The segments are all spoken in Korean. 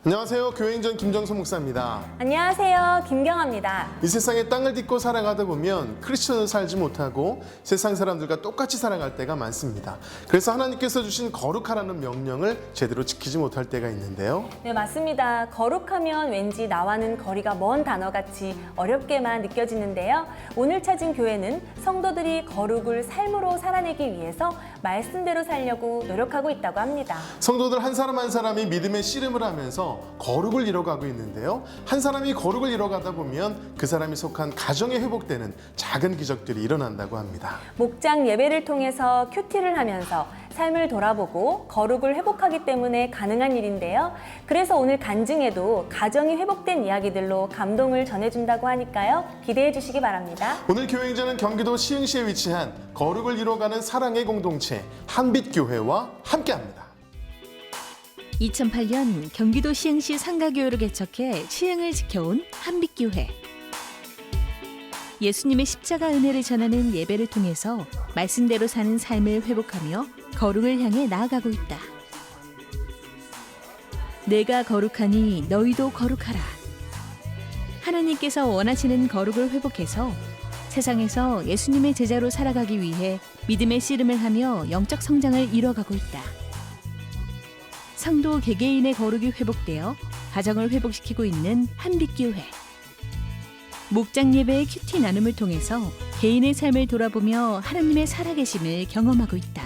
안녕하세요. 교회행전 김정수 목사입니다. 안녕하세요. 김경아입니다. 이 세상에 땅을 딛고 살아가다 보면 크리스천으로 살지 못하고 세상 사람들과 똑같이 살아갈 때가 많습니다. 그래서 하나님께서 주신 거룩하라는 명령을 제대로 지키지 못할 때가 있는데요. 네, 맞습니다. 거룩하면 왠지 나와는 거리가 먼 단어같이 어렵게만 느껴지는데요. 오늘 찾은 교회는 성도들이 거룩을 삶으로 살아내기 위해서 말씀대로 살려고 노력하고 있다고 합니다. 성도들 한 사람 한 사람이 믿음의 씨름을 하면서 거룩을 이뤄가고 있는데요. 한 사람이 거룩을 이뤄가다 보면 그 사람이 속한 가정에 회복되는 작은 기적들이 일어난다고 합니다. 목장 예배를 통해서 큐티를 하면서 삶을 돌아보고 거룩을 회복하기 때문에 가능한 일인데요. 그래서 오늘 간증에도 가정이 회복된 이야기들로 감동을 전해준다고 하니까요. 기대해 주시기 바랍니다. 오늘 교회행전은 경기도 시흥시에 위치한 거룩을 이뤄가는 사랑의 공동체 한빛교회와 함께합니다. 2008년 경기도 시흥시 상가교회로 개척해 시흥을 지켜온 한빛교회. 예수님의 십자가 은혜를 전하는 예배를 통해서 말씀대로 사는 삶을 회복하며 거룩을 향해 나아가고 있다. 내가 거룩하니 너희도 거룩하라. 하나님께서 원하시는 거룩을 회복해서 세상에서 예수님의 제자로 살아가기 위해 믿음의 씨름을 하며 영적 성장을 이뤄가고 있다. 성도 개개인의 거룩이 회복되어 가정을 회복시키고 있는 한빛교회. 목장 예배의 큐티 나눔을 통해서 개인의 삶을 돌아보며 하나님의 살아계심을 경험하고 있다.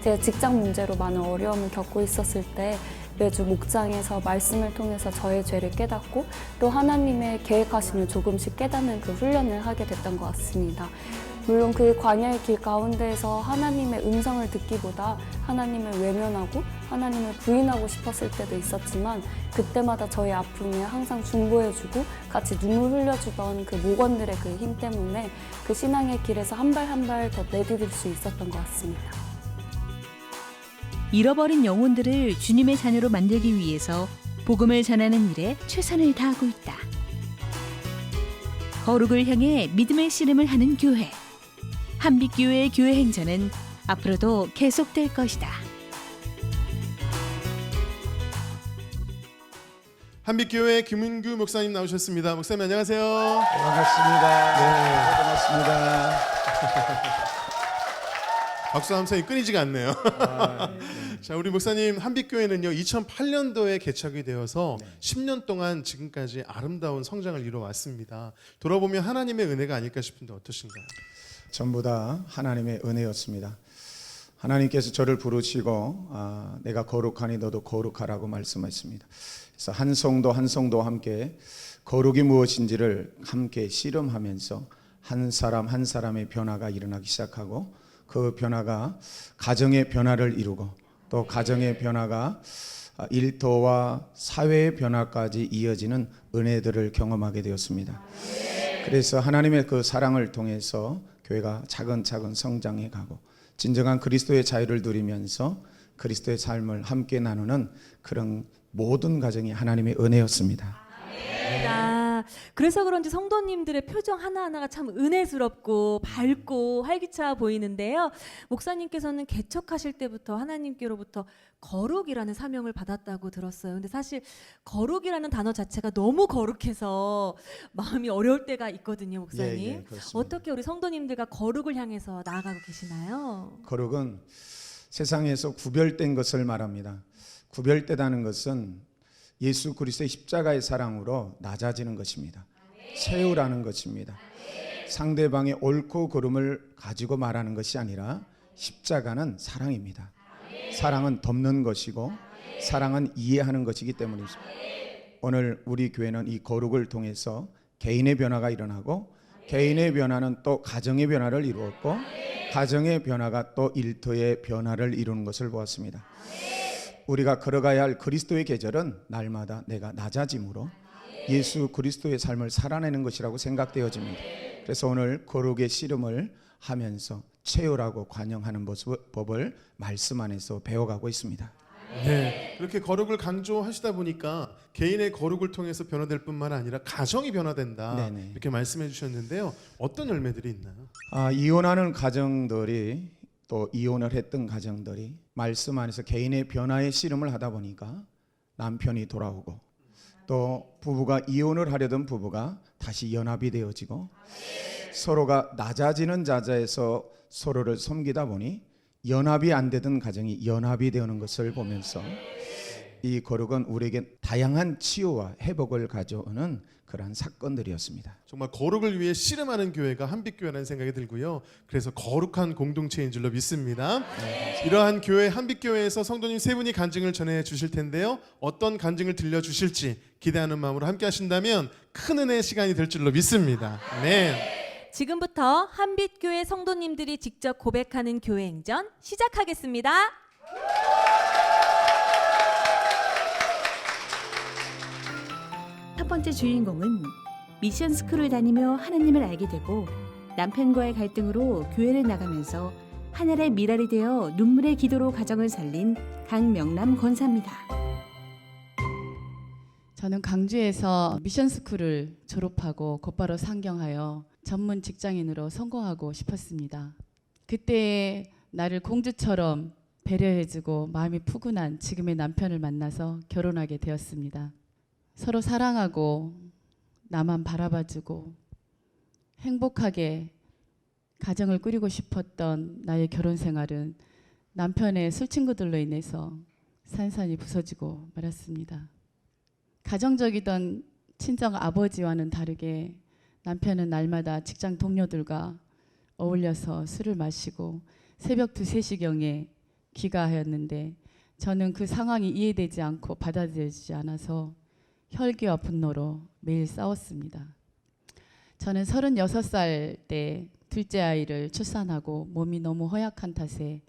제가 직장 문제로 많은 어려움을 겪고 있었을 때 매주 목장에서 말씀을 통해서 저의 죄를 깨닫고 또 하나님의 계획하심을 조금씩 깨닫는 그 훈련을 하게 됐던 것 같습니다. 물론 그 광야의 길 가운데에서 하나님의 음성을 듣기보다 하나님을 외면하고 하나님을 부인하고 싶었을 때도 있었지만 그때마다 저희 아픔에 항상 중보해주고 같이 눈물 흘려주던 그 목원들의 그 힘 때문에 그 신앙의 길에서 한 발 한 발 더 내디딜 수 있었던 것 같습니다. 잃어버린 영혼들을 주님의 자녀로 만들기 위해서 복음을 전하는 일에 최선을 다하고 있다. 거룩을 향해 믿음의 씨름을 하는 교회. 한빛교회의 교회 행전은 앞으로도 계속될 것이다. 한빛교회 김은규 목사님 나오셨습니다. 목사님 안녕하세요. 반갑습니다. 네, 반갑습니다. 박수 함성이 끊이지가 않네요. 자, 우리 목사님 한빛교회는요 2008년도에 개척이 되어서 10년 동안 지금까지 아름다운 성장을 이뤄왔습니다. 돌아보면 하나님의 은혜가 아닐까 싶은데 어떠신가요? 전부 다 하나님의 은혜였습니다. 하나님께서 저를 부르시고 내가 거룩하니 너도 거룩하라고 말씀하셨습니다. 그래서 한 성도 한 성도와 함께 거룩이 무엇인지를 함께 씨름하면서 한 사람 한 사람의 변화가 일어나기 시작하고 그 변화가 가정의 변화를 이루고 또 가정의 변화가 일터와 사회의 변화까지 이어지는 은혜들을 경험하게 되었습니다. 그래서 하나님의 그 사랑을 통해서 교회가 차근차근 성장해 가고 진정한 그리스도의 자유를 누리면서 그리스도의 삶을 함께 나누는 그런 모든 가정이 하나님의 은혜였습니다. 그래서 그런지 성도님들의 표정 하나하나가 참 은혜스럽고 밝고 활기차 보이는데요. 목사님께서는 개척하실 때부터 하나님께로부터 거룩이라는 사명을 받았다고 들었어요. 근데 사실 거룩이라는 단어 자체가 너무 거룩해서 마음이 어려울 때가 있거든요, 목사님. 예, 그렇습니다. 어떻게 우리 성도님들과 거룩을 향해서 나아가고 계시나요? 거룩은 세상에서 구별된 것을 말합니다. 구별되다는 것은 예수 그리스도의 십자가의 사랑으로 낮아지는 것입니다. 채우라는 것입니다. 상대방의 옳고 그름을 가지고 말하는 것이 아니라 십자가는 사랑입니다. 사랑은 덮는 것이고 사랑은 이해하는 것이기 때문입니다. 오늘 우리 교회는 이 거룩을 통해서 개인의 변화가 일어나고 개인의 변화는 또 가정의 변화를 이루었고 가정의 변화가 또 일터의 변화를 이루는 것을 보았습니다. 우리가 걸어가야 할 그리스도의 계절은 날마다 내가 낮아짐으로 예수 그리스도의 삶을 살아내는 것이라고 생각되어집니다. 그래서 오늘 거룩의 씨름을 하면서 채우라고 관용하는 법을 말씀 안에서 배워가고 있습니다. 네, 그렇게 거룩을 강조하시다 보니까 개인의 거룩을 통해서 변화될 뿐만 아니라 가정이 변화된다. 네네. 이렇게 말씀해 주셨는데요. 어떤 열매들이 있나요? 이혼하는 가정들이 또 이혼을 했던 가정들이 말씀 안에서 개인의 변화의 씨름을 하다 보니까 남편이 돌아오고, 또 부부가 이혼을 하려던 부부가 다시 연합이 되어지고, 서로가 낮아지는 자자에서 서로를 섬기다 보니 연합이 안 되던 가정이 연합이 되는 것을 보면서 이 거룩은 우리에게 다양한 치유와 회복을 가져오는 그러한 사건들이었습니다. 정말 거룩을 위해 씨름하는 교회가 한빛교회라는 생각이 들고요. 그래서 거룩한 공동체인 줄로 믿습니다. 이러한 교회 한빛교회에서 성도님 세 분이 간증을 전해 주실 텐데요. 어떤 간증을 들려주실지 기대하는 마음으로 함께 하신다면 큰 은혜의 시간이 될 줄로 믿습니다. 아멘. 지금부터 한빛교회 성도님들이 직접 고백하는 교회 행전 시작하겠습니다. 첫 번째 주인공은 미션 스쿨을 다니며 하나님을 알게 되고 남편과의 갈등으로 교회를 나가면서 하늘의 미랄이 되어 눈물의 기도로 가정을 살린 강명남 권사입니다. 저는 강주에서 미션스쿨을 졸업하고 곧바로 상경하여 전문 직장인으로 성공하고 싶었습니다. 그때 나를 공주처럼 배려해주고 마음이 푸근한 지금의 남편을 만나서 결혼하게 되었습니다. 서로 사랑하고 나만 바라봐주고 행복하게 가정을 꾸리고 싶었던 나의 결혼 생활은 남편의 술 친구들로 인해서 산산이 부서지고 말았습니다. 가정적이던 친정 아버지와는 다르게 남편은 날마다 직장 동료들과 어울려서 술을 마시고 새벽 2, 3시경에 귀가하였는데 저는 그 상황이 이해되지 않고 받아들여지지 않아서 혈기와 분노로 매일 싸웠습니다. 저는 36살 때 둘째 아이를 출산하고 몸이 너무 허약한 탓에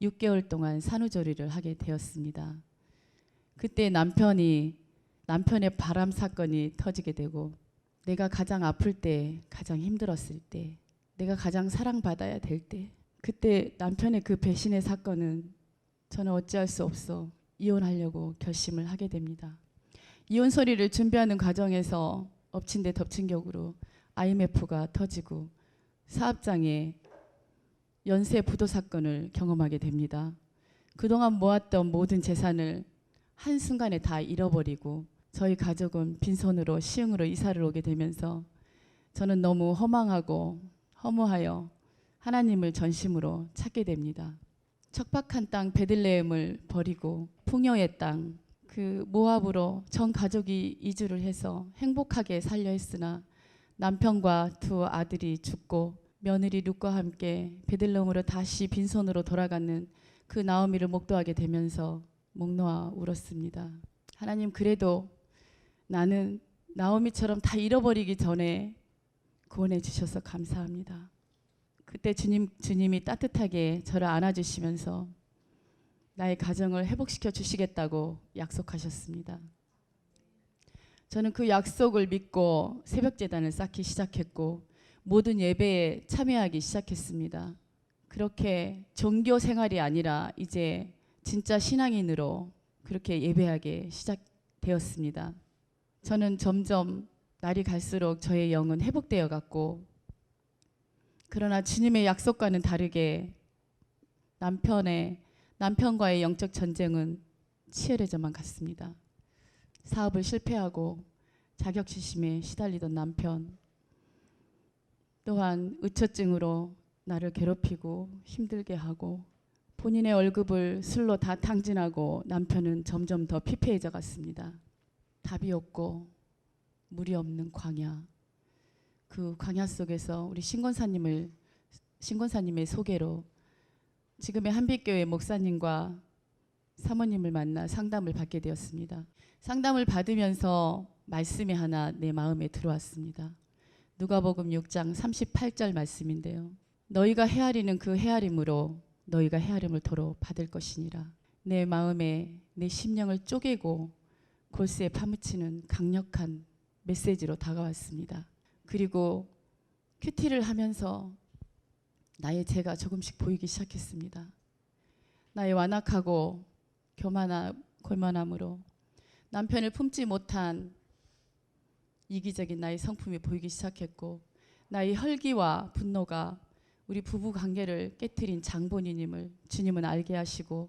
6개월 동안 산후조리를 하게 되었습니다. 그때 남편의 바람 사건이 터지게 되고 내가 가장 아플 때, 가장 힘들었을 때, 내가 가장 사랑받아야 될 때, 그때 남편의 그 배신의 사건은 저는 어찌할 수 없어 이혼하려고 결심을 하게 됩니다. 이혼 소리를 준비하는 과정에서 엎친 데 덮친 격으로 IMF가 터지고 사업장에 연쇄 부도 사건을 경험하게 됩니다. 그동안 모았던 모든 재산을 한순간에 다 잃어버리고 저희 가족은 빈손으로 시흥으로 이사를 오게 되면서 저는 너무 허망하고 허무하여 하나님을 전심으로 찾게 됩니다. 척박한 땅 베들레헴을 버리고 풍요의 땅 그 모압으로 전 가족이 이주를 해서 행복하게 살려 했으나 남편과 2 아들이 죽고 며느리 룻과 함께 베들레헴으로 다시 빈손으로 돌아가는 그 나오미를 목도하게 되면서 목 놓아 울었습니다. 하나님, 그래도 나는 나오미처럼 다 잃어버리기 전에 구원해 주셔서 감사합니다. 그때 주님이 따뜻하게 저를 안아주시면서 나의 가정을 회복시켜 주시겠다고 약속하셨습니다. 저는 그 약속을 믿고 새벽제단을 쌓기 시작했고 모든 예배에 참여하기 시작했습니다. 그렇게 종교 생활이 아니라 이제 진짜 신앙인으로 그렇게 예배하게 시작되었습니다. 저는 점점 날이 갈수록 저의 영은 회복되어 갔고, 그러나 주님의 약속과는 다르게 남편과의 영적 전쟁은 치열해져만 갔습니다. 사업을 실패하고 자격지심에 시달리던 남편, 또한 의처증으로 나를 괴롭히고 힘들게 하고 본인의 월급을 술로 다 탕진하고 남편은 점점 더 피폐해져 갔습니다. 답이 없고 물이 없는 광야, 그 광야 속에서 우리 신권사님의 소개로 지금의 한빛교회 목사님과 사모님을 만나 상담을 받게 되었습니다. 상담을 받으면서 말씀이 하나 내 마음에 들어왔습니다. 누가복음 6장 38절 말씀인데요. 너희가 헤아리는 그 헤아림으로 너희가 헤아림을 도로 받을 것이니라. 내 마음에 내 심령을 쪼개고 골수에 파묻히는 강력한 메시지로 다가왔습니다. 그리고 큐티를 하면서 나의 죄가 조금씩 보이기 시작했습니다. 나의 완악하고 교만함으로 남편을 품지 못한 이기적인 나의 성품이 보이기 시작했고, 나의 혈기와 분노가 우리 부부 관계를 깨트린 장본인임을 주님은 알게 하시고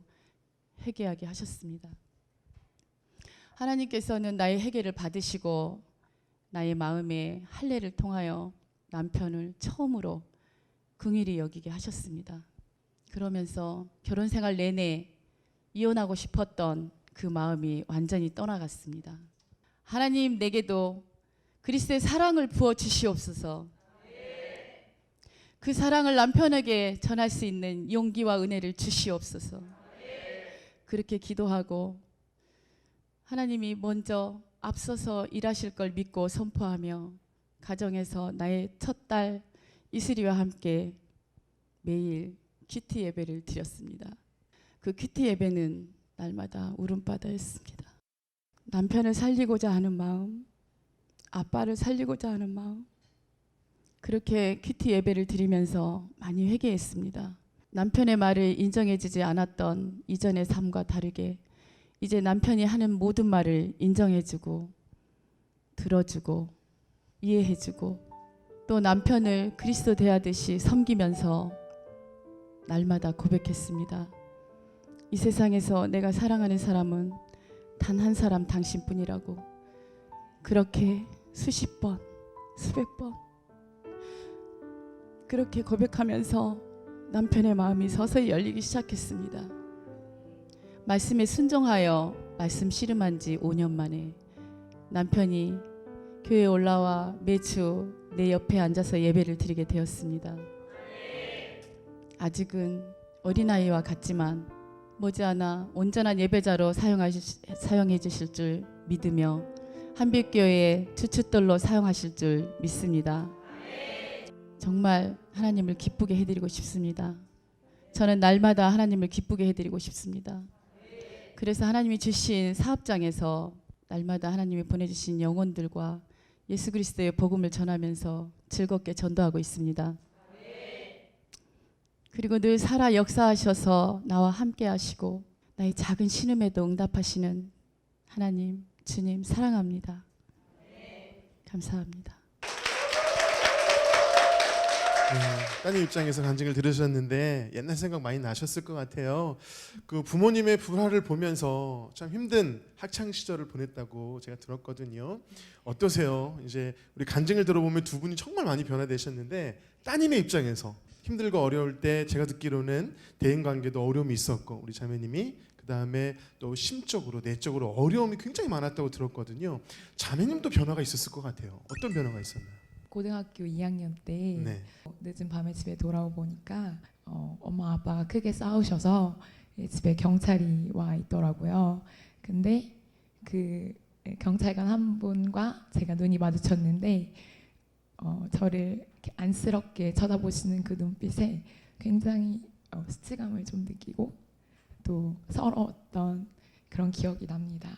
회개하게 하셨습니다. 하나님께서는 나의 회개를 받으시고 나의 마음에 할례를 통하여 남편을 처음으로 긍휼히 여기게 하셨습니다. 그러면서 결혼 생활 내내 이혼하고 싶었던 그 마음이 완전히 떠나갔습니다. 하나님 내게도 그리스도의 사랑을 부어 주시옵소서. 그 사랑을 남편에게 전할 수 있는 용기와 은혜를 주시옵소서. 그렇게 기도하고 하나님이 먼저 앞서서 일하실 걸 믿고 선포하며 가정에서 나의 첫 딸 이슬이와 함께 매일 큐티 예배를 드렸습니다. 그 큐티 예배는 날마다 울음바다였습니다. 남편을 살리고자 하는 마음, 아빠를 살리고자 하는 마음, 그렇게 큐티 예배를 드리면서 많이 회개했습니다. 남편의 말을 인정해주지 않았던 이전의 삶과 다르게 이제 남편이 하는 모든 말을 인정해주고 들어주고 이해해주고 또 남편을 그리스도 대하듯이 섬기면서 날마다 고백했습니다. 이 세상에서 내가 사랑하는 사람은 단 한 사람 당신뿐이라고. 그렇게 수십 번, 수백 번 그렇게 고백하면서 남편의 마음이 서서히 열리기 시작했습니다. 말씀에 순종하여 말씀 씨름한 지 5년 만에 남편이 교회에 올라와 매주 내 옆에 앉아서 예배를 드리게 되었습니다. 아직은 어린아이와 같지만 머지않아 온전한 예배자로 사용해 주실 줄 믿으며 한빛교회의 주춧돌로 사용하실 줄 믿습니다. 정말 하나님을 기쁘게 해드리고 싶습니다. 저는 날마다 하나님을 기쁘게 해드리고 싶습니다. 그래서 하나님이 주신 사업장에서 날마다 하나님이 보내주신 영혼들과 예수 그리스도의 복음을 전하면서 즐겁게 전도하고 있습니다. 그리고 늘 살아 역사하셔서 나와 함께 하시고 나의 작은 신음에도 응답하시는 하나님, 주님 사랑합니다. 감사합니다. 따님 입장에서 간증을 들으셨는데 옛날 생각 많이 나셨을 것 같아요. 그 부모님의 불화를 보면서 참 힘든 학창 시절을 보냈다고 제가 들었거든요. 어떠세요? 이제 우리 간증을 들어보면 두 분이 정말 많이 변화되셨는데 따님의 입장에서 힘들고 어려울 때 제가 듣기로는 대인 관계도 어려움이 있었고 우리 자매님이 그 다음에 또 심적으로 내적으로 어려움이 굉장히 많았다고 들었거든요. 자매님도 변화가 있었을 것 같아요. 어떤 변화가 있었나요? 고등학교 2학년 때 네. 늦은 밤에 집에 돌아오보니까 엄마 아빠가 크게 싸우셔서 집에 경찰이 와 있더라고요. 근데 그 경찰관 한 분과 제가 눈이 마주쳤는데 저를 이렇게 안쓰럽게 쳐다보시는 그 눈빛에 굉장히 수치감을 좀 느끼고 또 서러웠던 그런 기억이 납니다.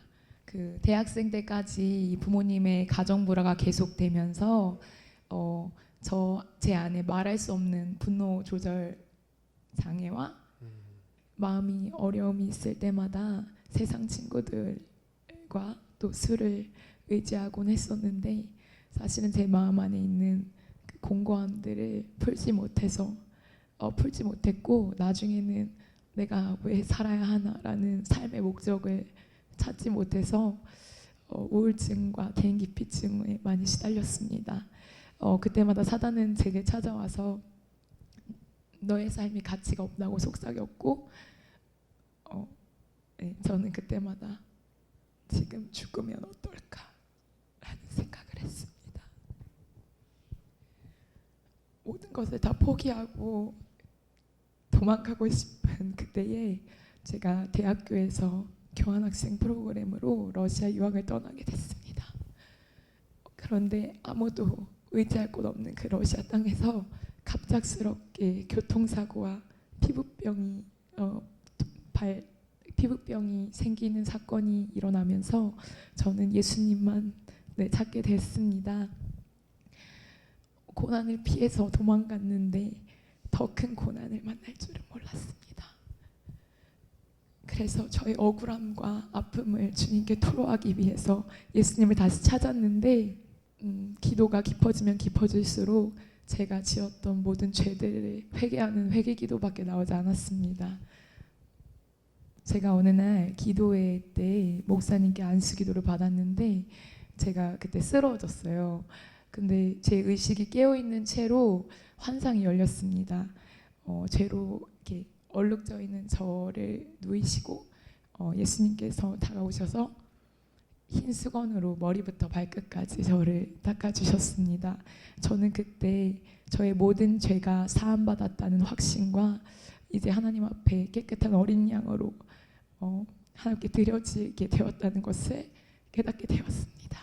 그 대학생 때까지 부모님의 가정 불화가 계속되면서 제 안에 말할 수 없는 분노 조절 장애와 마음이 어려움이 있을 때마다 세상 친구들과 또 술을 의지하곤 했었는데 사실은 제 마음 안에 있는 그 공고함들을 풀지 못했고 나중에는 내가 왜 살아야 하나라는 삶의 목적을 찾지 못해서 우울증과 대인기피증에 많이 시달렸습니다. 그때마다 사단은 제게 찾아와서 너의 삶이 가치가 없다고 속삭였고 저는 그때마다 지금 죽으면 어떨까라는 생각을 했습니다. 모든 것을 다 포기하고 도망가고 싶은 그때에 제가 대학교에서 교환학생 프로그램으로 러시아 유학을 떠나게 됐습니다. 그런데 아무도 의지할 곳 없는 그 러시아 땅에서 갑작스럽게 교통사고와 피부병이 생기는 사건이 일어나면서 저는 예수님만 찾게 됐습니다. 고난을 피해서 도망갔는데 더 큰 고난을 만날 줄은 몰랐습니다. 그래서 저의 억울함과 아픔을 주님께 토로하기 위해서 예수님을 다시 찾았는데 기도가 깊어지면 깊어질수록 제가 지었던 모든 죄들을 회개하는 회개기도밖에 나오지 않았습니다. 제가 어느 날 기도회 때 목사님께 안수 기도를 받았는데 제가 그때 쓰러졌어요. 근데 제 의식이 깨어 있는 채로 환상이 열렸습니다. 죄로 이렇게 얼룩져 있는 저를 누이시고 예수님께서 다가오셔서 흰 수건으로 머리부터 발끝까지 저를 닦아주셨습니다. 저는 그때 저의 모든 죄가 사함받았다는 확신과 이제 하나님 앞에 깨끗한 어린 양으로 하나님께 드려지게 되었다는 것을 깨닫게 되었습니다.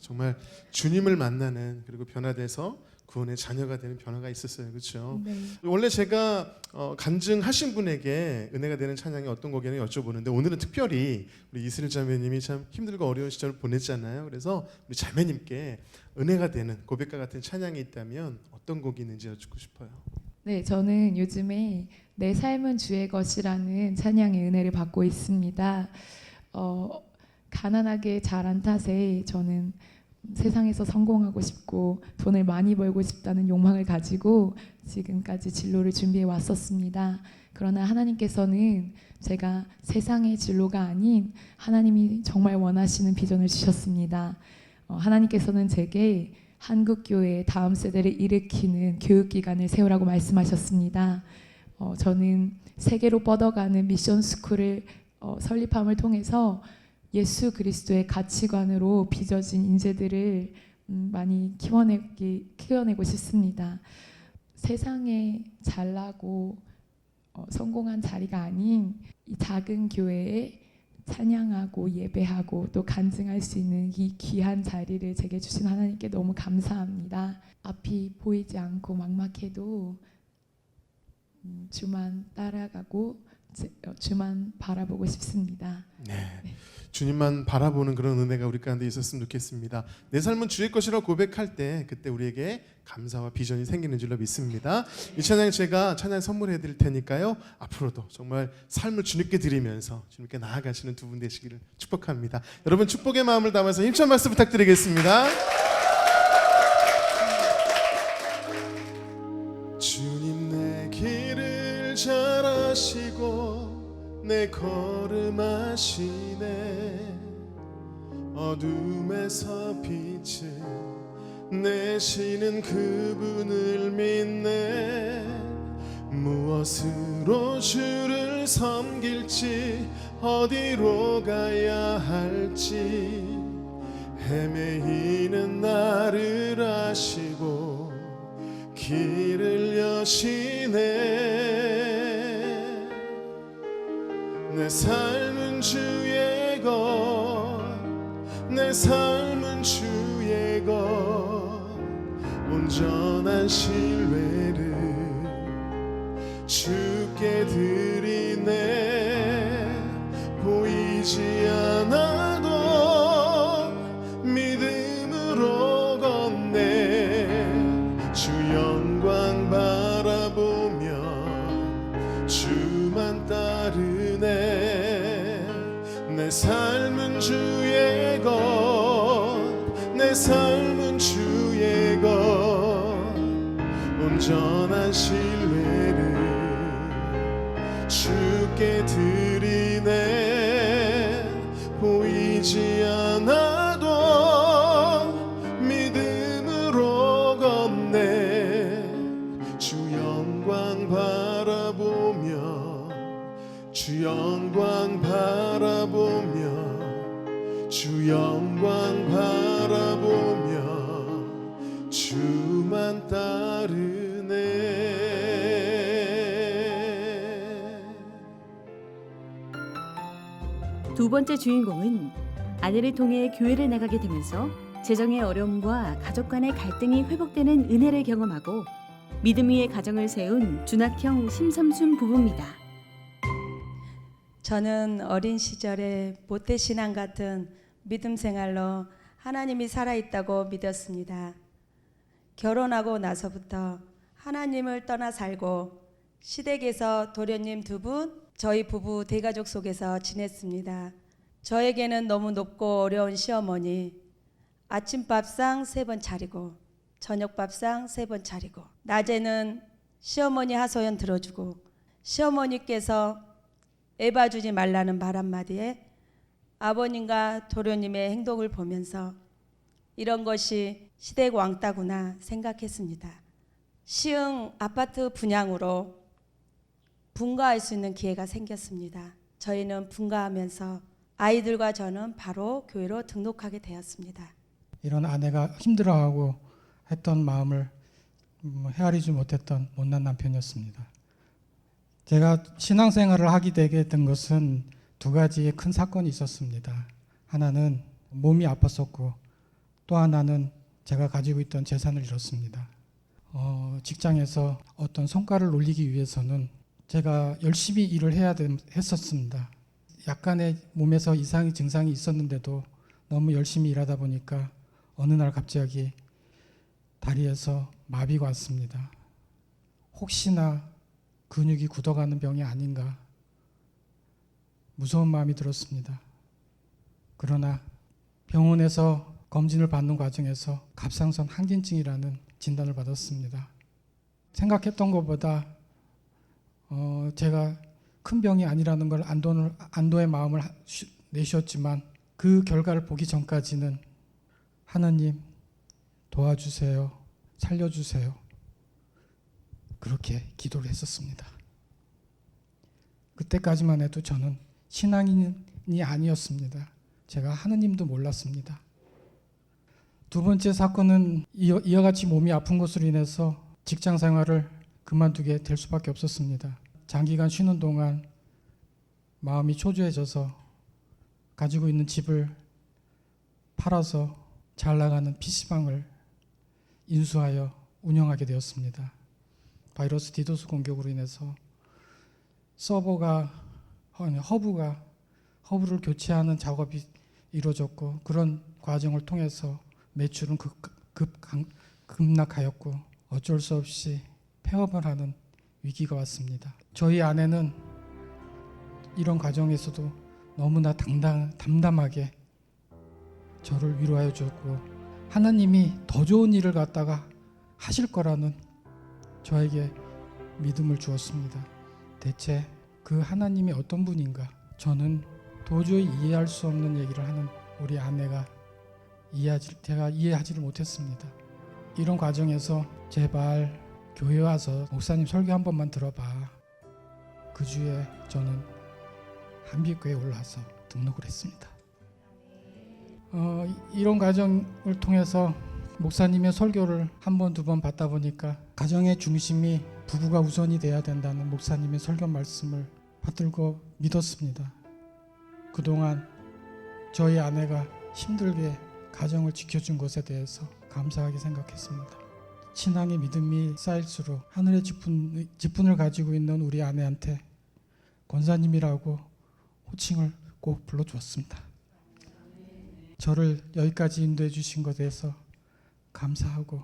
정말 주님을 만나는, 그리고 변화돼서 구원의 자녀가 되는 변화가 있었어요. 그렇죠? 네. 원래 제가 간증하신 분에게 은혜가 되는 찬양이 어떤 곡이냐 여쭤보는데, 오늘은 특별히 우리 이슬 자매님이 참 힘들고 어려운 시절을 보냈잖아요. 그래서 우리 자매님께 은혜가 되는 고백과 같은 찬양이 있다면 어떤 곡이 있는지 여쭙고 싶어요. 네, 저는 요즘에 내 삶은 주의 것이라는 찬양의 은혜를 받고 있습니다. 가난하게 자란 탓에 저는 세상에서 성공하고 싶고 돈을 많이 벌고 싶다는 욕망을 가지고 지금까지 진로를 준비해 왔었습니다. 그러나 하나님께서는 제가 세상의 진로가 아닌 하나님이 정말 원하시는 비전을 주셨습니다. 하나님께서는 제게 한국교회의 다음 세대를 일으키는 교육기관을 세우라고 말씀하셨습니다. 저는 세계로 뻗어가는 미션 스쿨을 설립함을 통해서 예수 그리스도의 가치관으로 빚어진 인재들을 많이 키워내고 싶습니다. 세상에 잘나고 성공한 자리가 아닌 이 작은 교회에 찬양하고 예배하고 또 간증할 수 있는 이 귀한 자리를 제게 주신 하나님께 너무 감사합니다. 앞이 보이지 않고 막막해도 주만 따라가고 주만 바라보고 싶습니다. 네. 주님만 바라보는 그런 은혜가 우리 가운데 있었으면 좋겠습니다. 내 삶은 주의 것이라고 고백할 때 그때 우리에게 감사와 비전이 생기는 줄로 믿습니다. 이 찬양 제가 찬양 선물해 드릴 테니까요. 앞으로도 정말 삶을 주님께 드리면서 주님께 나아가시는 두 분 되시기를 축복합니다. 여러분 축복의 마음을 담아서 힘찬 박수 부탁드리겠습니다. 주님 내 길을 잘 아시고 내 걸음 아시네. 어둠에서 빛을 내시는 그분을 믿네. 무엇으로 주를 섬길지 어디로 가야 할지 헤매이는 나를 아시고 길을 여시네. 내 삶은 주의 것, 내 삶은 주의 것, 온전한 신뢰를 주께 드리네. 보이지 않아도 믿음으로 걷네. 주 영광 바라보며 주만 따르네. 내 삶은 주의 것, 내 삶은 주의 것, 온전한 신뢰를 주께 드리네. 보이지 않아도 믿음으로 걷네. 주 영광 바라보며 주 영광 바라보며 주 영광 바라보며 주만 따르네. 두 번째 주인공은 아내를 통해 교회를 나가게 되면서 재정의 어려움과 가족 간의 갈등이 회복되는 은혜를 경험하고 믿음 위에 가정을 세운 준학형 심삼순 부부입니다. 저는 어린 시절에 모태신앙 같은 믿음 생활로 하나님이 살아있다고 믿었습니다. 결혼하고 나서부터 하나님을 떠나 살고 시댁에서 도련님 2분, 저희 부부 대가족 속에서 지냈습니다. 저에게는 너무 높고 어려운 시어머니, 아침밥상 3번 차리고 저녁밥상 3번 차리고, 낮에는 시어머니 하소연 들어주고, 시어머니께서 애봐주지 말라는 말 한마디에 아버님과 도련님의 행동을 보면서 이런 것이 시댁 왕따구나 생각했습니다. 시흥 아파트 분양으로 분가할 수 있는 기회가 생겼습니다. 저희는 분가하면서 아이들과 저는 바로 교회로 등록하게 되었습니다. 이런 아내가 힘들어하고 했던 마음을 헤아리지 못했던 못난 남편이었습니다. 제가 신앙생활을 하게 되게 된 것은 두 가지의 큰 사건이 있었습니다. 하나는 몸이 아팠었고 또 하나는 제가 가지고 있던 재산을 잃었습니다. 직장에서 어떤 성과를 올리기 위해서는 제가 열심히 일을 해야 했었습니다. 약간의 몸에서 이상의 증상이 있었는데도 너무 열심히 일하다 보니까 어느 날 갑자기 다리에서 마비가 왔습니다. 혹시나 근육이 굳어가는 병이 아닌가 무서운 마음이 들었습니다. 그러나 병원에서 검진을 받는 과정에서 갑상선 항진증이라는 진단을 받았습니다. 생각했던 것보다 제가 큰 병이 아니라는 걸 안도의 마음을 내셨지만 그 결과를 보기 전까지는 하나님 도와주세요, 살려주세요 그렇게 기도를 했었습니다. 그때까지만 해도 저는 신앙인이 아니었습니다. 제가 하느님도 몰랐습니다. 두 번째 사건은 이와 같이 몸이 아픈 것으로 인해서 직장 생활을 그만두게 될 수밖에 없었습니다. 장기간 쉬는 동안 마음이 초조해져서 가지고 있는 집을 팔아서 잘 나가는 PC방을 인수하여 운영하게 되었습니다. 바이러스 디도스 공격으로 인해서 허브를 교체하는 작업이 이루어졌고 그런 과정을 통해서 매출은 급락하였고 어쩔 수 없이 폐업을 하는 위기가 왔습니다. 저희 아내는 이런 과정에서도 너무나 담담하게 저를 위로하여 주었고 하나님이 더 좋은 일을 갖다가 하실 거라는 저에게 믿음을 주었습니다. 대체 그 하나님이 어떤 분인가? 저는 도저히 이해할 수 없는 얘기를 하는 우리 아내가 제가 이해하지를 못했습니다. 이런 과정에서 제발 교회 와서 목사님 설교 한 번만 들어봐. 그 주에 저는 한빛교회에 올라와서 등록을 했습니다. 이런 과정을 통해서 목사님의 설교를 한 번, 두 번 받다 보니까 가정의 중심이 부부가 우선이 돼야 된다는 목사님의 설교 말씀을 받들고 믿었습니다. 그동안 저희 아내가 힘들게 가정을 지켜준 것에 대해서 감사하게 생각했습니다. 신앙의 믿음이 쌓일수록 하늘의 직분을 가지고 있는 우리 아내한테 권사님이라고 호칭을 꼭 불러주었습니다. 저를 여기까지 인도해 주신 것에 대해서 감사하고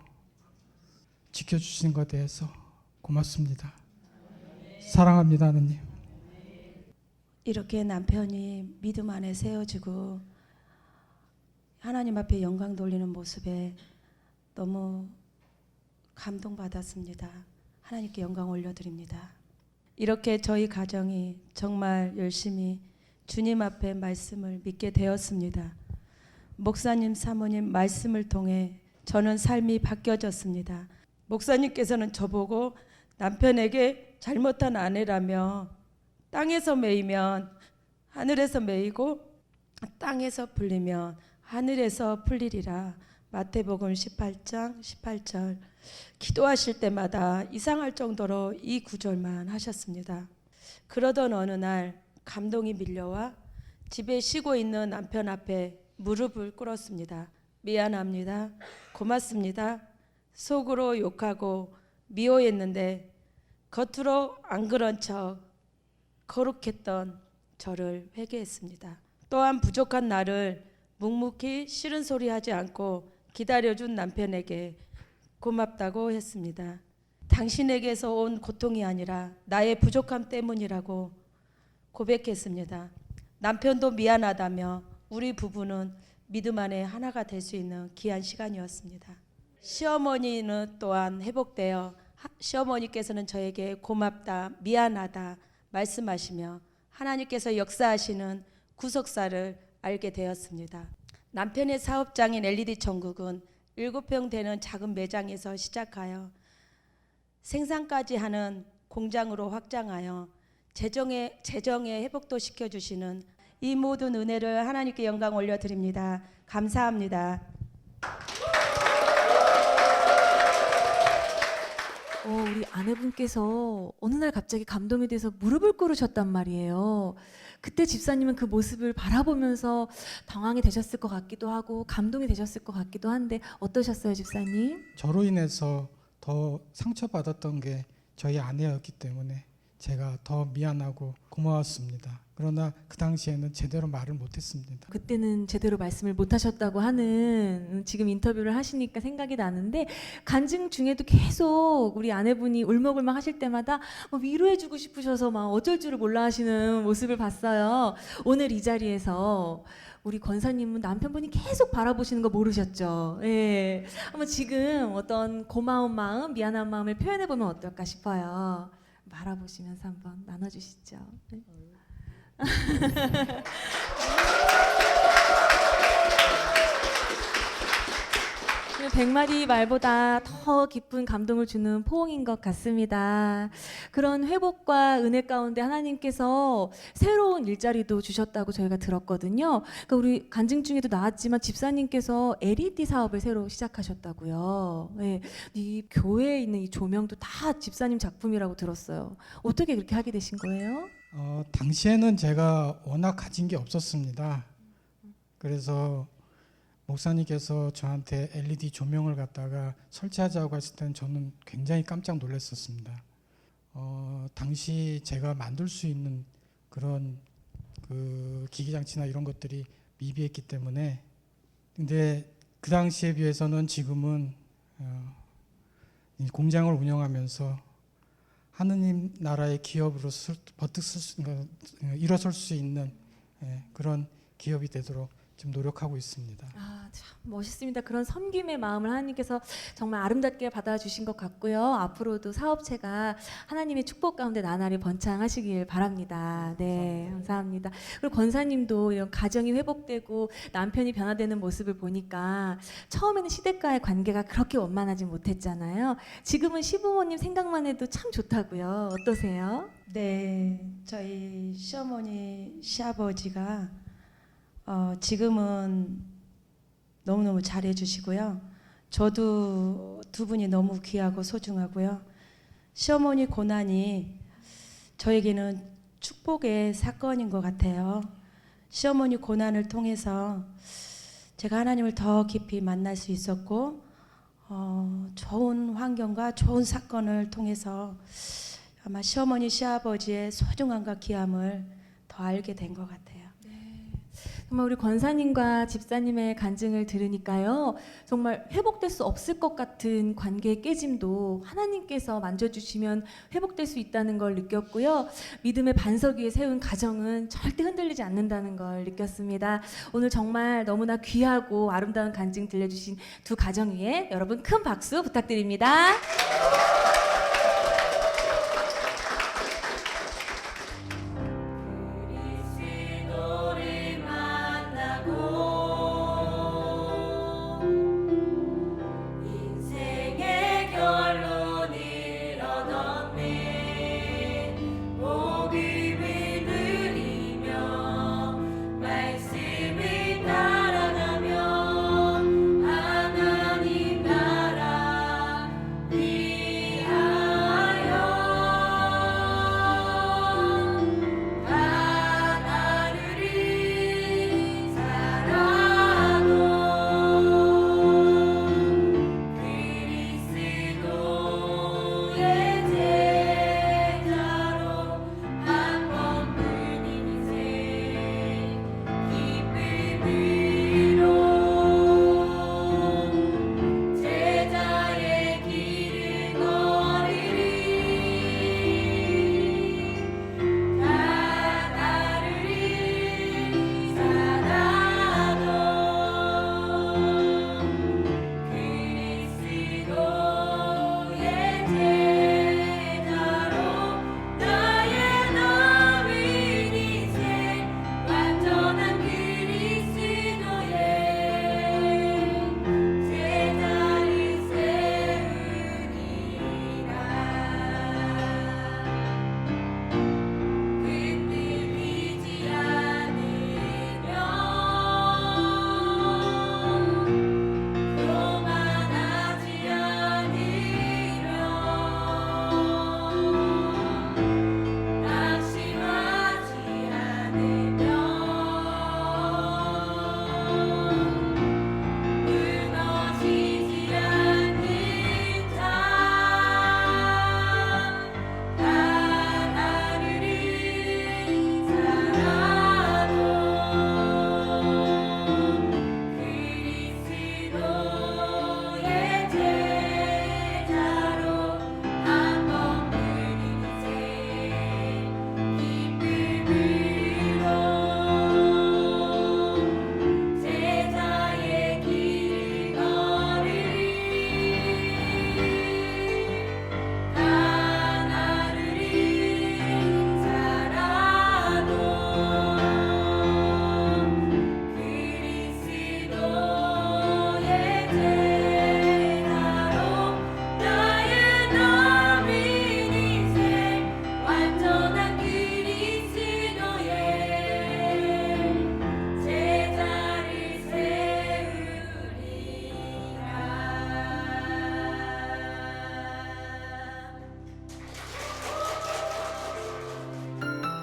지켜주신 것에 대해서 고맙습니다. 사랑합니다, 하나님. 이렇게 남편이 믿음 안에 세워지고 하나님 앞에 영광 돌리는 모습에 너무 감동받았습니다. 하나님께 영광 올려드립니다. 이렇게 저희 가정이 정말 열심히 주님 앞에 말씀을 믿게 되었습니다. 목사님, 사모님 말씀을 통해 저는 삶이 바뀌어졌습니다. 목사님께서는 저보고 남편에게 잘못한 아내라며 땅에서 매이면 하늘에서 매이고 땅에서 풀리면 하늘에서 풀리리라. 마태복음 18장 18절 기도하실 때마다 이상할 정도로 이 구절만 하셨습니다. 그러던 어느 날 감동이 밀려와 집에 쉬고 있는 남편 앞에 무릎을 꿇었습니다. 미안합니다. 고맙습니다. 속으로 욕하고 미워했는데 겉으로 안 그런 척 거룩했던 저를 회개했습니다. 또한 부족한 나를 묵묵히 싫은 소리 하지 않고 기다려준 남편에게 고맙다고 했습니다. 당신에게서 온 고통이 아니라 나의 부족함 때문이라고 고백했습니다. 남편도 미안하다며 우리 부부는 믿음 안에 하나가 될 수 있는 귀한 시간이었습니다. 시어머니는 또한 회복되어 시어머니께서는 저에게 고맙다, 미안하다 말씀하시며 하나님께서 역사하시는 구속사를 알게 되었습니다. 남편의 사업장인 LED 천국은 7평 되는 작은 매장에서 시작하여 생산까지 하는 공장으로 확장하여 재정의 회복도 시켜주시는 이 모든 은혜를 하나님께 영광 올려드립니다. 감사합니다. 우리 아내분께서 어느 날 갑자기 감동이 돼서 무릎을 꿇으셨단 말이에요. 그때 집사님은 그 모습을 바라보면서 당황이 되셨을 것 같기도 하고 감동이 되셨을 것 같기도 한데 어떠셨어요, 집사님? 저로 인해서 더 상처받았던 게 저희 아내였기 때문에 제가 더 미안하고 고마웠습니다. 그러나 그 당시에는 제대로 말을 못했습니다. 그때는 제대로 말씀을 못 하셨다고 하는 지금 인터뷰를 하시니까 생각이 나는데 간증 중에도 계속 우리 아내분이 울먹울먹 하실 때마다 위로해주고 싶으셔서 막 어쩔 줄을 몰라 하시는 모습을 봤어요. 오늘 이 자리에서 우리 권사님은 남편분이 계속 바라보시는 거 모르셨죠? 예. 한번 지금 어떤 고마운 마음, 미안한 마음을 표현해보면 어떨까 싶어요. 바라보시면서 한번 나눠주시죠. 네. 100마디 말보다 더 깊은 감동을 주는 포옹인 것 같습니다. 그런 회복과 은혜 가운데 하나님께서 새로운 일자리도 주셨다고 저희가 들었거든요. 그러니까 우리 간증 중에도 나왔지만 집사님께서 LED 사업을 새로 시작하셨다고요. 네. 이 교회에 있는 이 조명도 다 집사님 작품이라고 들었어요. 어떻게 그렇게 하게 되신 거예요? 당시에는 제가 워낙 가진 게 없었습니다. 그래서 목사님께서 저한테 LED 조명을 갖다가 설치하자고 했을 때는 저는 굉장히 깜짝 놀랐었습니다. 당시 제가 만들 수 있는 그런 그 기기장치나 이런 것들이 미비했기 때문에, 근데 그 당시에 비해서는 지금은 이 공장을 운영하면서 하느님 나라의 기업으로 일어설 수 있는 그런 기업이 되도록 좀 노력하고 있습니다. 참 멋있습니다. 그런 섬김의 마음을 하나님께서 정말 아름답게 받아주신 것 같고요. 앞으로도 사업체가 하나님의 축복 가운데 나날이 번창하시길 바랍니다. 네, 감사합니다. 그리고 권사님도 이런 가정이 회복되고 남편이 변화되는 모습을 보니까 처음에는 시댁과의 관계가 그렇게 원만하지 못했잖아요. 지금은 시부모님 생각만 해도 참 좋다고요. 어떠세요? 네, 저희 시어머니, 시아버지가 지금은 너무너무 잘해주시고요. 저도 두 분이 너무 귀하고 소중하고요. 시어머니 고난이 저에게는 축복의 사건인 것 같아요. 시어머니 고난을 통해서 제가 하나님을 더 깊이 만날 수 있었고, 좋은 환경과 좋은 사건을 통해서 아마 시어머니, 시아버지의 소중함과 귀함을 더 알게 된 것 같아요. 정말 우리 권사님과 집사님의 간증을 들으니까요, 정말 회복될 수 없을 것 같은 관계의 깨짐도 하나님께서 만져주시면 회복될 수 있다는 걸 느꼈고요. 믿음의 반석 위에 세운 가정은 절대 흔들리지 않는다는 걸 느꼈습니다. 오늘 정말 너무나 귀하고 아름다운 간증 들려주신 두 가정 위에 여러분 큰 박수 부탁드립니다. 하나님 나라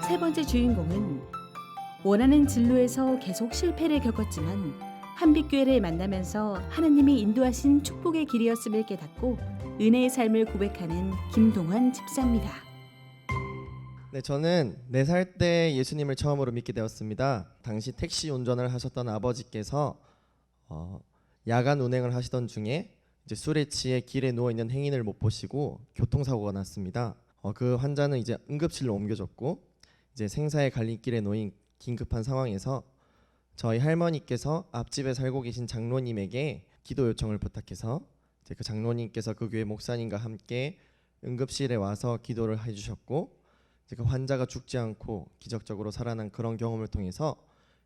세 번째 주인공은 원하는 진로에서 계속 실패를 겪었지만 한빛교회를 만나면서 하나님이 인도하신 축복의 길이었음을 깨닫고 은혜의 삶을 고백하는 김동환 집사입니다. 네, 저는 4살 때 예수님을 처음으로 믿게 되었습니다. 당시 택시 운전을 하셨던 아버지께서 야간 운행을 하시던 중에 이제 술에 취해 길에 누워 있는 행인을 못 보시고 교통사고가 났습니다. 그 환자는 이제 응급실로 옮겨졌고 이제 생사의 갈림길에 놓인 긴급한 상황에서 저희 할머니께서 앞집에 살고 계신 장로님에게 기도 요청을 부탁해서 이제 그 장로님께서 그 교회 목사님과 함께 응급실에 와서 기도를 해주셨고 이제 그 환자가 죽지 않고 기적적으로 살아난 그런 경험을 통해서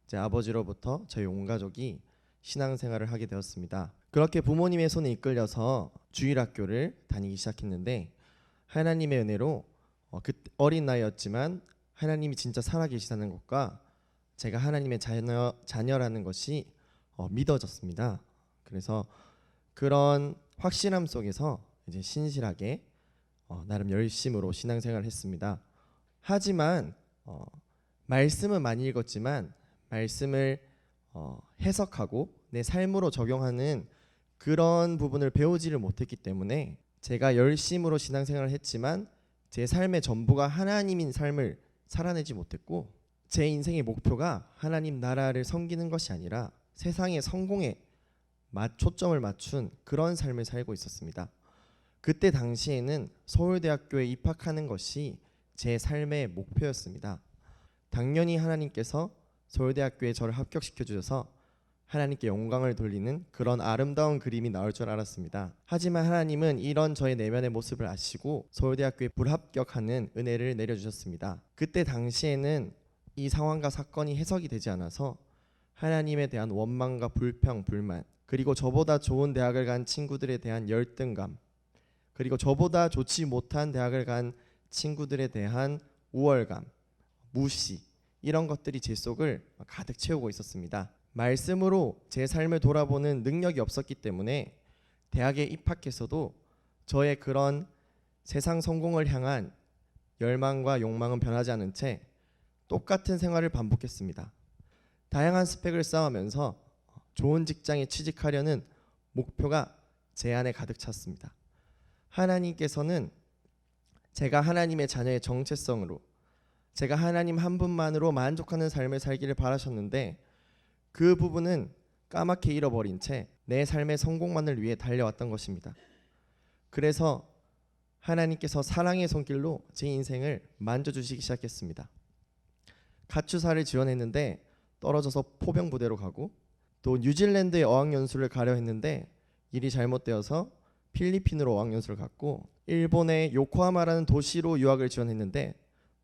이제 아버지로부터 저희 온 가족이 신앙생활을 하게 되었습니다. 그렇게 부모님의 손에 이끌려서 주일학교를 다니기 시작했는데 하나님의 은혜로 그 어린 나이였지만 하나님이 진짜 살아계시다는 것과 제가 하나님의 자녀라는 것이 믿어졌습니다. 그래서 그런 확실함 속에서 이제 신실하게 나름 열심으로 신앙생활을 했습니다. 하지만 말씀은 많이 읽었지만 말씀을 해석하고 내 삶으로 적용하는 그런 부분을 배우지를 못했기 때문에 제가 열심으로 신앙생활을 했지만 제 삶의 전부가 하나님인 삶을 살아내지 못했고 제 인생의 목표가 하나님 나라를 섬기는 것이 아니라 세상의 성공에 초점을 맞춘 그런 삶을 살고 있었습니다. 그때 당시에는 서울대학교에 입학하는 것이 제 삶의 목표였습니다. 당연히 하나님께서 서울대학교에 저를 합격시켜 주셔서 하나님께 영광을 돌리는 그런 아름다운 그림이 나올 줄 알았습니다. 하지만 하나님은 이런 저의 내면의 모습을 아시고 서울대학교에 불합격하는 은혜를 내려주셨습니다. 그때 당시에는 이 상황과 사건이 해석이 되지 않아서 하나님에 대한 원망과 불평, 불만, 그리고 저보다 좋은 대학을 간 친구들에 대한 열등감, 그리고 저보다 좋지 못한 대학을 간 친구들에 대한 우월감, 무시, 이런 것들이 제 속을 가득 채우고 있었습니다. 말씀으로 제 삶을 돌아보는 능력이 없었기 때문에 대학에 입학해서도 저의 그런 세상 성공을 향한 열망과 욕망은 변하지 않은 채 똑같은 생활을 반복했습니다. 다양한 스펙을 쌓으면서 좋은 직장에 취직하려는 목표가 제 안에 가득 찼습니다. 하나님께서는 제가 하나님의 자녀의 정체성으로 제가 하나님 한 분만으로 만족하는 삶을 살기를 바라셨는데 그 부분은 까맣게 잃어버린 채 내 삶의 성공만을 위해 달려왔던 것입니다. 그래서 하나님께서 사랑의 손길로 제 인생을 만져주시기 시작했습니다. 가추사를 지원했는데 떨어져서 포병부대로 가고 또 뉴질랜드에 어학연수를 가려 했는데 일이 잘못되어서 필리핀으로 어학연수를 갔고 일본의 요코하마라는 도시로 유학을 지원했는데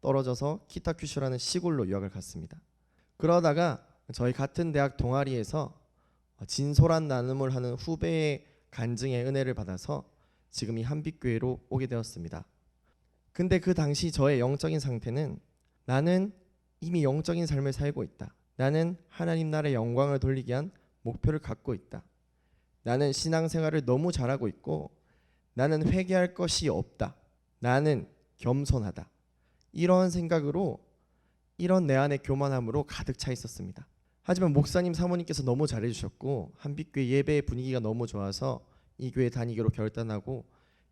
떨어져서 키타큐슈라는 시골로 유학을 갔습니다. 그러다가 저희 같은 대학 동아리에서 진솔한 나눔을 하는 후배의 간증의 은혜를 받아서 지금 이 한빛교회로 오게 되었습니다. 근데 그 당시 저의 영적인 상태는 나는 이미 영적인 삶을 살고 있다. 나는 하나님 나라의 영광을 돌리기 위한 목표를 갖고 있다. 나는 신앙생활을 너무 잘하고 있고 나는 회개할 것이 없다. 나는 겸손하다. 이런 생각으로 이런 내 안의 교만함으로 가득 차 있었습니다. 하지만 목사님 사모님께서 너무 잘해주셨고 한빛교회 예배의 분위기가 너무 좋아서 이 교회 다니기로 결단하고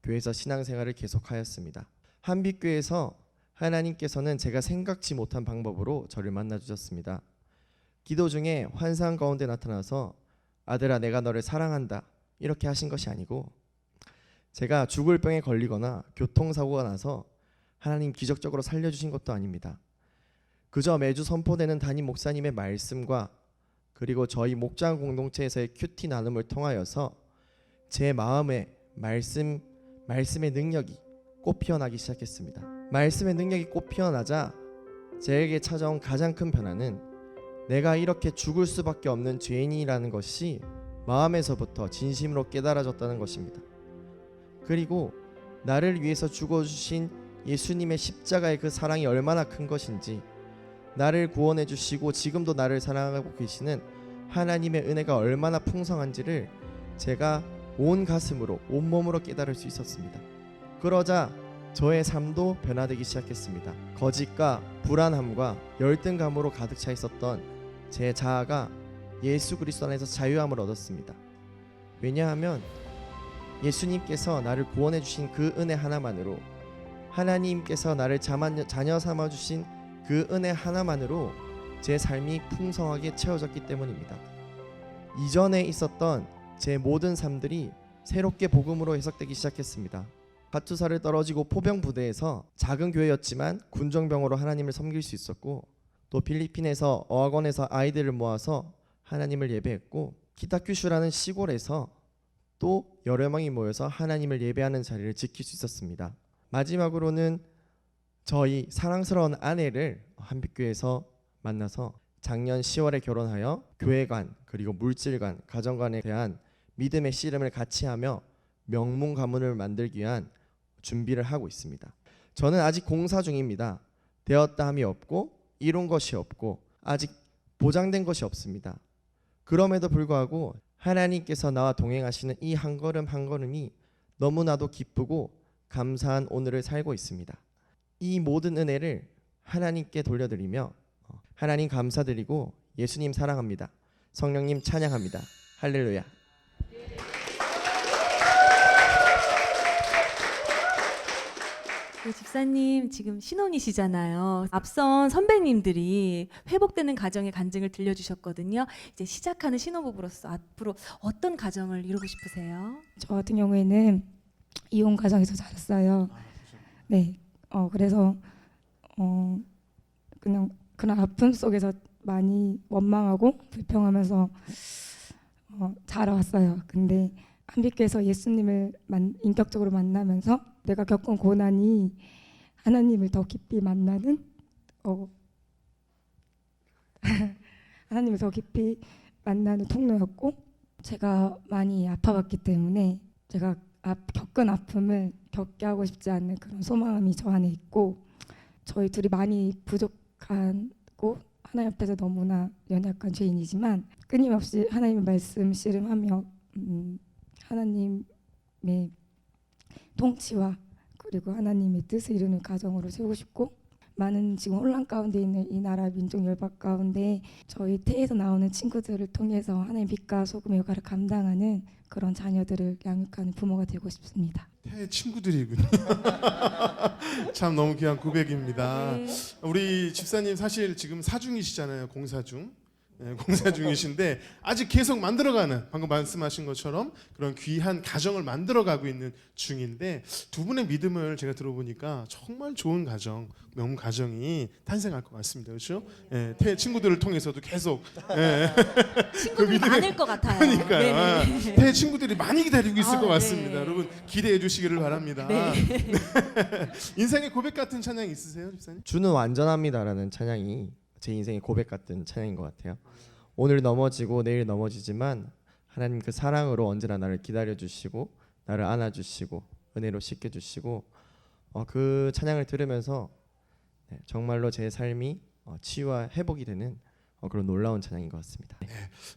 교회에서 신앙생활을 계속하였습니다. 한빛교회에서 하나님께서는 제가 생각지 못한 방법으로 저를 만나주셨습니다. 기도 중에 환상 가운데 나타나서 아들아 내가 너를 사랑한다 이렇게 하신 것이 아니고 제가 죽을 병에 걸리거나 교통사고가 나서 하나님 기적적으로 살려주신 것도 아닙니다. 그저 매주 선포되는 담임 목사님의 말씀과 그리고 저희 목장 공동체에서의 큐티 나눔을 통하여서 제 마음에 말씀의 능력이 꽃 피어나기 시작했습니다. 말씀의 능력이 꽃 피어나자 제게 찾아온 가장 큰 변화는 내가 이렇게 죽을 수밖에 없는 죄인이라는 것이 마음에서부터 진심으로 깨달아졌다는 것입니다. 그리고 나를 위해서 죽어주신 예수님의 십자가의 그 사랑이 얼마나 큰 것인지 나를 구원해 주시고 지금도 나를 사랑하고 계시는 하나님의 은혜가 얼마나 풍성한지를 제가 온 가슴으로 온몸으로 깨달을 수 있었습니다. 그러자 저의 삶도 변화되기 시작했습니다. 거짓과 불안함과 열등감으로 가득 차 있었던 제 자아가 예수 그리스도 안에서 자유함을 얻었습니다. 왜냐하면 예수님께서 나를 구원해 주신 그 은혜 하나만으로, 하나님께서 나를 자녀 삼아 주신 그 은혜 하나만으로 제 삶이 풍성하게 채워졌기 때문입니다. 이전에 있었던 제 모든 삶들이 새롭게 복음으로 해석되기 시작했습니다. 가투사를 떨어지고 포병 부대에서 작은 교회였지만 군정병으로 하나님을 섬길 수 있었고, 또 필리핀에서 어학원에서 아이들을 모아서 하나님을 예배했고, 키타큐슈라는 시골에서 또 여러 명이 모여서 하나님을 예배하는 자리를 지킬 수 있었습니다. 마지막으로는 저희 사랑스러운 아내를 한빛교회에서 만나서 작년 10월에 결혼하여 교회관 그리고 물질관, 가정관에 대한 믿음의 씨름을 같이 하며 명문 가문을 만들기 위한 준비를 하고 있습니다. 저는 아직 공사 중입니다. 되었다 함이 없고 이룬 것이 없고 아직 보장된 것이 없습니다. 그럼에도 불구하고 하나님께서 나와 동행하시는 이 한 걸음 한 걸음이 너무나도 기쁘고 감사한 오늘을 살고 있습니다. 이 모든 은혜를 하나님께 돌려드리며 하나님 감사드리고 예수님 사랑합니다. 성령님 찬양합니다. 할렐루야. 네, 집사님 지금 신혼이시잖아요. 앞선 선배님들이 회복되는 가정의 간증을 들려주셨거든요. 이제 시작하는 신혼부부로서 앞으로 어떤 가정을 이루고 싶으세요? 저 같은 경우에는 이혼 가정에서 자랐어요. 네. 그래서 그냥 그런 아픔 속에서 많이 원망하고 불평하면서 자라왔어요. 근데 한빛교회에서 예수님을 인격적으로 만나면서 내가 겪은 고난이 하나님을 더 깊이 만나는 하나님을 더 깊이 만나는 통로였고, 제가 많이 아파봤기 때문에 제가 겪은 아픔을 겪게 하고 싶지 않는 그런 소망함이 저 안에 있고, 저희 둘이 많이 부족하고 하나님 앞에서 너무나 연약한 죄인이지만 끊임없이 하나님의 말씀 씨름하며 하나님의 통치와 그리고 하나님의 뜻을 이루는 가정으로 세우고 싶고, 많은 지금 혼란 가운데 있는 이 나라 민족 열박 가운데 저희 태에서 나오는 친구들을 통해서 하나님 빛과 소금의 역할을 감당하는 그런 자녀들을 양육하는 부모가 되고 싶습니다. 태 친구들이군요. 참 너무 귀한 고백입니다. 네. 우리 집사님 사실 지금 사중이시잖아요. 공사중. 네, 공사 중이신데 아직 계속 만들어가는, 방금 말씀하신 것처럼 그런 귀한 가정을 만들어가고 있는 중인데, 두 분의 믿음을 제가 들어보니까 정말 좋은 가정, 명문 가정이 탄생할 것 같습니다. 그렇죠? 예, 태 친구들을 통해서도 계속 친구들 많을 것 같아요. 그러니까요. 네네. 태 친구들이 많이 기다리고 있을 것 네. 같습니다. 여러분 기대해 주시기를 바랍니다. 네. 인생의 고백 같은 찬양 있으세요, 집사님? 주는 완전합니다라는 찬양이 제 인생의 고백 같은 찬양인 것 같아요. 오늘 넘어지고 내일 넘어지지만 하나님 그 사랑으로 언제나 나를 기다려주시고 나를 안아주시고 은혜로 씻겨주시고, 그 찬양을 들으면서 정말로 제 삶이 치유와 회복이 되는 그런 놀라운 찬양인 것 같습니다.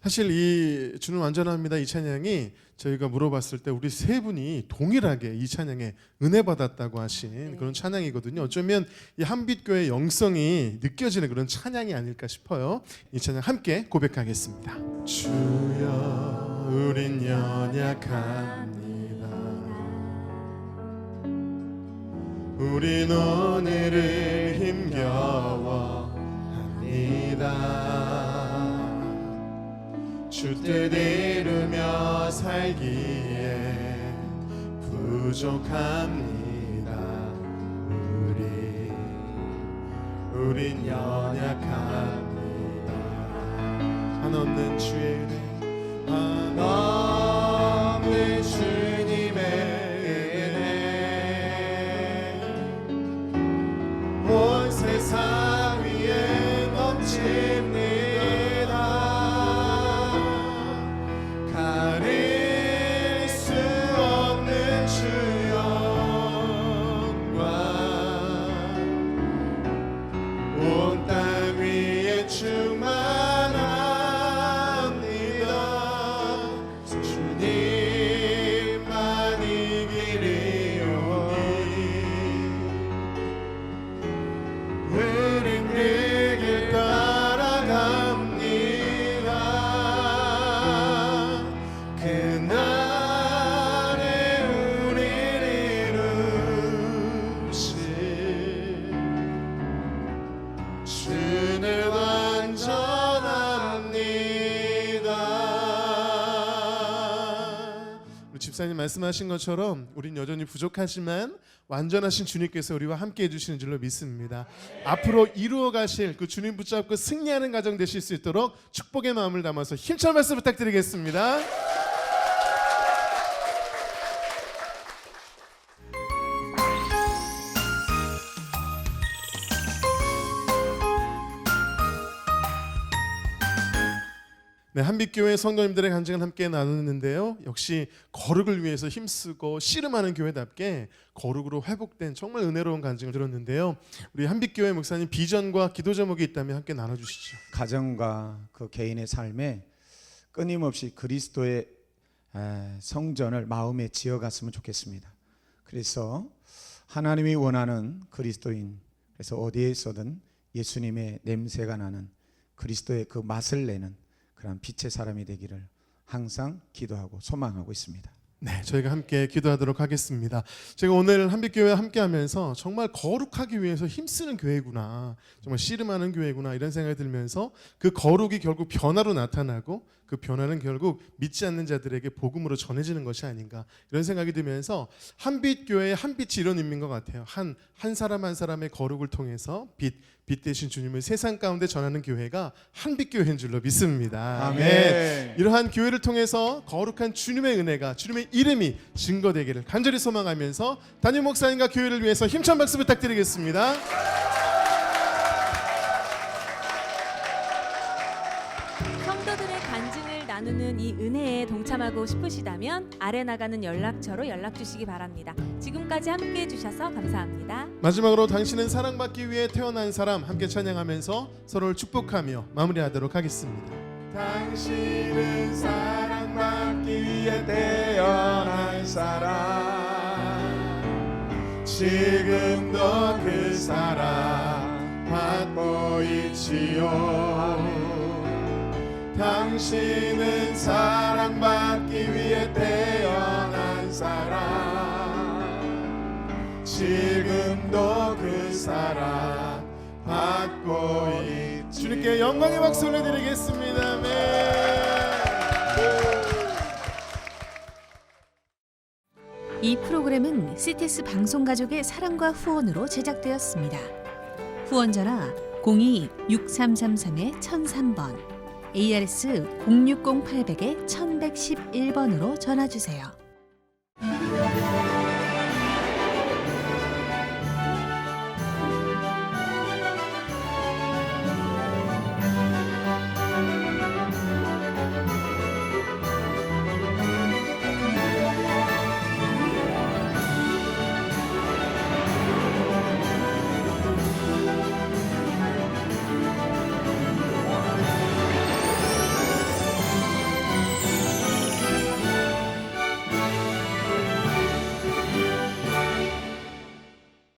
사실 이 주는 완전합니다 이 찬양이 저희가 물어봤을 때 우리 세 분이 동일하게 이 찬양에 은혜 받았다고 하신 그런 찬양이거든요. 어쩌면 이 한빛교회 영성이 느껴지는 그런 찬양이 아닐까 싶어요. 이 찬양 함께 고백하겠습니다. 주여 우린 연약합니다. 우린 오늘을 힘겨워합니다. 주 뜻 이루며 살기에 부족합니다. 우린 연약합니다. 한없는 주의 은혜, 한없는 주님의 은혜, 온 세상 위에 넘칩니다. 가릴 수 없는 주 영광, 온 땅 위에 충만합니다. 집사님 말씀하신 것처럼 우린 여전히 부족하지만 완전하신 주님께서 우리와 함께 해주시는 줄로 믿습니다. 앞으로 이루어 가실 그 주님 붙잡고 승리하는 가정 되실 수 있도록 축복의 마음을 담아서 힘찬 말씀 부탁드리겠습니다. 네, 한빛교회 성도님들의 간증을 함께 나누는데요. 역시 거룩을 위해서 힘쓰고 씨름하는 교회답게 거룩으로 회복된 정말 은혜로운 간증을 들었는데요. 우리 한빛교회 목사님 비전과 기도 제목이 있다면 함께 나눠주시죠. 가정과 그 개인의 삶에 끊임없이 그리스도의 성전을 마음에 지어갔으면 좋겠습니다. 그래서 하나님이 원하는 그리스도인, 그래서 어디에 있어든 예수님의 냄새가 나는 그리스도의 그 맛을 내는 그런 빛의 사람이 되기를 항상 기도하고 소망하고 있습니다. 네, 저희가 함께 기도하도록 하겠습니다. 제가 오늘 한빛교회와 함께하면서 정말 거룩하기 위해서 힘쓰는 교회구나, 정말 씨름하는 교회구나 이런 생각이 들면서 그 거룩이 결국 변화로 나타나고 그 변화는 결국 믿지 않는 자들에게 복음으로 전해지는 것이 아닌가 이런 생각이 들면서 한빛교회의 한빛이 이런 의미인 것 같아요. 한 사람 한 사람의 거룩을 통해서 빛 대신 주님을 세상 가운데 전하는 교회가 한빛교회인 줄로 믿습니다. 아멘. 이러한 교회를 통해서 거룩한 주님의 은혜가, 주님의 이름이 증거되기를 간절히 소망하면서 담임 목사님과 교회를 위해서 힘찬 박수 부탁드리겠습니다. 성도들의 간증을 나누는 이 은혜에 동참하고 싶으시다면 아래 나가는 연락처로 연락 주시기 바랍니다. 지금까지 함께해 주셔서 감사합니다. 마지막으로 당신은 사랑받기 위해 태어난 사람 함께 찬양하면서 서로를 축복하며 마무리하도록 하겠습니다. 당신은 사랑받기 위해 태어난 사람, 지금도 그 사랑 받고 있지요. 당신은 사랑받기 위해 태어난 사람, 지금도 그 사랑 받고 있지요. 주님께 영광의 박수 올려드리겠습니다. 아멘. 이 프로그램은 CTS 방송가족의 사랑과 후원으로 제작되었습니다. 후원전화 02-6333-1003번, ARS 060-800-1111번으로 전화주세요.